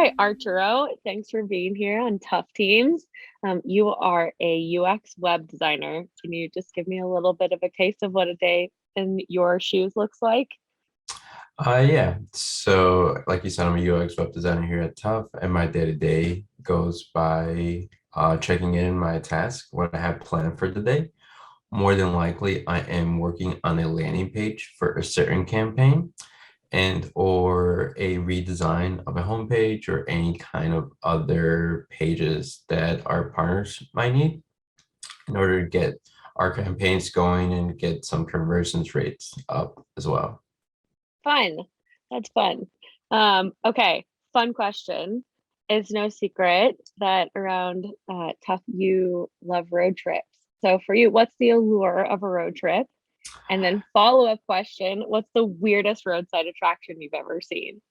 Hi, Arturo. Thanks for being here on Tough Teams. You are a UX web designer. Can you just give me a little bit of a taste of what a day in your shoes looks like? Yeah. So, like you said, I'm a UX web designer here at Tough, and my day-to-day goes by checking in my task, what I have planned for the day. More than likely, I am working on a landing page for a certain campaign and or a redesign of a homepage or any kind of other pages that our partners might need in order to get our campaigns going and get some conversions rates up as well. Fun. That's fun. Okay, fun question. It's no secret that around Tough you love road trips. So for you, what's the allure of a road trip? And then follow-up question, what's the weirdest roadside attraction you've ever seen?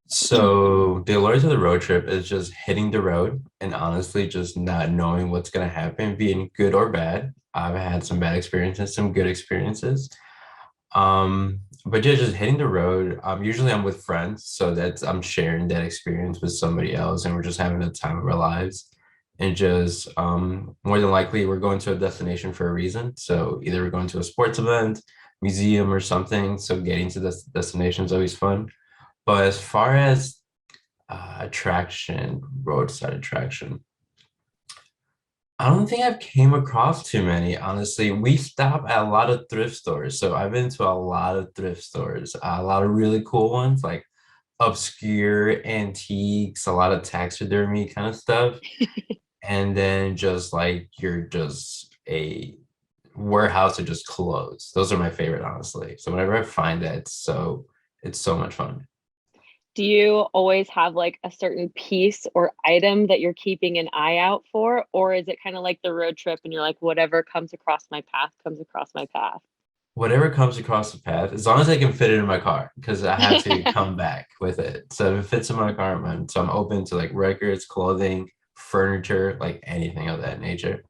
So the allure to the road trip is just hitting the road and honestly just not knowing what's gonna happen, being good or bad. I've had some bad experiences, some good experiences. But yeah, just hitting the road. Usually I'm with friends, so that's I'm sharing that experience with somebody else, and we're just having the time of our lives. And just more than likely we're going to a destination for a reason. So either we're going to a sports event, museum, or something. So getting to this destination is always fun. But as far as attraction, roadside attraction, I don't think I've came across too many, honestly. We stop at a lot of thrift stores. So I've been to a lot of thrift stores, a lot of really cool ones, like obscure antiques, a lot of taxidermy kind of stuff. And then just like you're just a warehouse that just closed. Those are my favorite, honestly. So whenever I find that, it's so much fun. Do you always have like a certain piece or item that you're keeping an eye out for? Or is it kind of like the road trip and you're like, whatever comes across my path comes across my path? Whatever comes across the path, as long as I can fit it in my car, because I have to come back with it. So if it fits in my car, man, so I'm open to like records, clothing, furniture, like anything of that nature.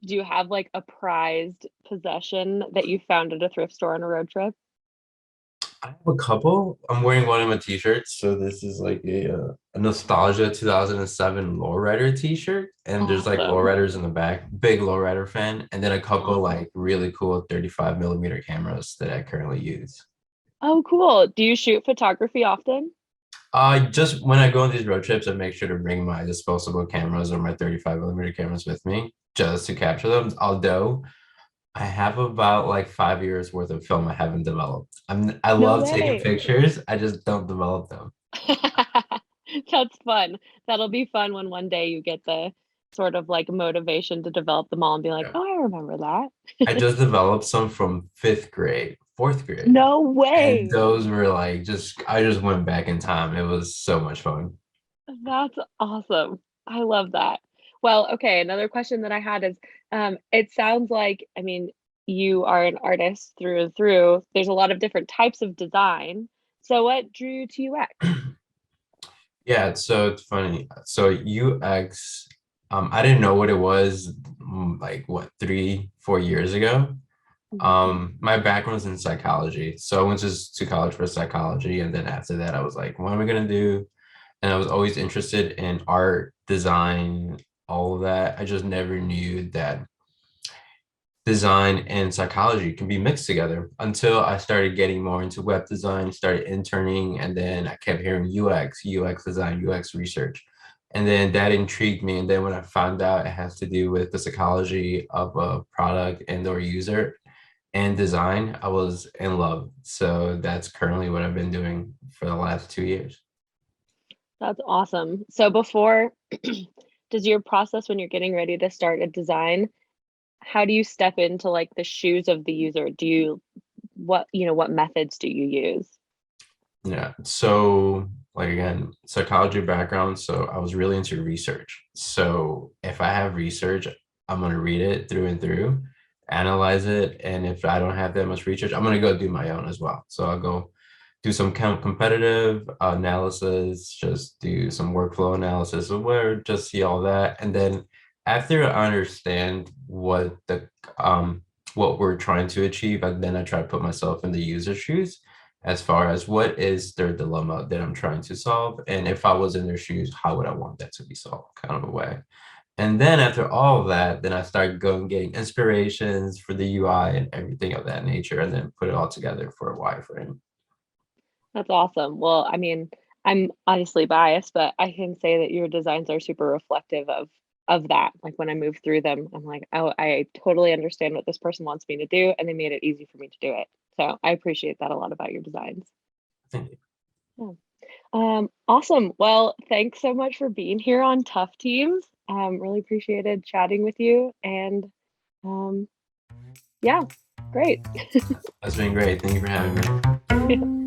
Do you have like a prized possession that you found at a thrift store on a road trip? I have a couple. I'm wearing one of my t-shirts. So this is like a nostalgia 2007 lowrider t-shirt. And there's like Awesome. lowriders in the back, big lowrider fan. And then a couple Awesome. like really cool 35 millimeter cameras that I currently use. Oh, cool. Do you shoot photography often? Just when I go on these road trips, I make sure to bring my disposable cameras or my 35 millimeter cameras with me just to capture them. Although I have about like 5 years worth of film I haven't developed. I No love taking way. pictures. I just don't develop them. That's fun. That'll be fun when one day you get the sort of like motivation to develop them all and be like, Yeah. oh, I remember I that. just developed some from fifth grade, fourth grade. No And way. those were like I just went back in time. It was so much fun. That's awesome. I love that. Well, okay, another question that I had is it sounds like, I mean, you are an artist through and through. There's a lot of different types of design. So what drew you to UX? Yeah, so it's funny. So UX, I didn't know what it was like what 3, 4 years ago. Mhm. My background was in psychology. So I went to college for psychology. And then after that, I was like, what am I gonna do? And I was always interested in art, design, all of that. I just never knew that design and psychology can be mixed together until I started getting more into web design, started interning, and then I kept hearing UX design, UX research. And then that intrigued me. And then when I found out it has to do with the psychology of a product and or user and design, I was in love. So that's currently what I've been doing for the last 2 years. That's awesome. So before, does your process when you're getting ready to start a design, how do you step into like the shoes of the user? Do you what methods do you use? Yeah. So, like again, psychology background. So I was really into research. So if I have research, I'm gonna read it through and through, analyze it, and if I don't have that much research, I'm gonna go do my own as well. So I'll go do some competitive analysis, just do some workflow analysis of where, just see all that, and then after I understand what we're trying to achieve, and then I try to put myself in the user shoes as far as what is their dilemma that I'm trying to solve. And if I was in their shoes, how would I want that to be solved, kind of a way. And then after all of that, then I started going getting inspirations for the UI and everything of that nature, and then put it all together for a wireframe. That's awesome. Well, I mean, I'm obviously biased, but I can say that your designs are super reflective of that. Like when I move through them, I'm like, oh, I totally understand what this person wants me to do, and they made it easy for me to do it. So I appreciate that a lot about your designs. Thank you. Yeah. Awesome. Well, thanks so much for being here on Tough Teams. Really appreciated chatting with you, and um, yeah, great. That's been great. Thank you for having me.